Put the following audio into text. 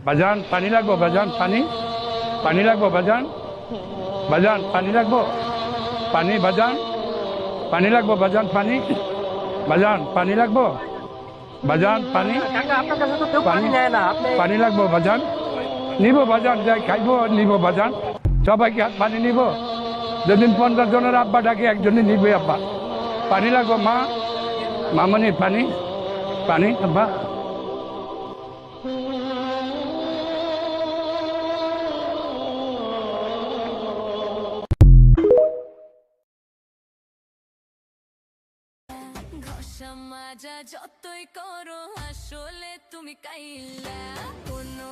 বাজান পানি লাগবো বাজান, পানি পানি লাগবো বাজান, বাজান পানি লাগবো, পানি বাজান, পানি লাগবো বাজান, পানি বাজান, পানি লাগবো বাজান, পানি আপনার কাছে তো কেউ পানি পানি নেয় না, আপনি পানি লাগবো বাজান, নিব বাজান, যাই খাইবো নিব বাজান, সবাইকে হাত পানি নিব। যেদিন 50 জনের আব্বা ডাকে একজনই নিবে আব্বা। পানি লাগবো মা, মামনি পানি, পানি আব্বা। ঘষা মাজা যতই করো আসলে তুমি কাইলা কোনো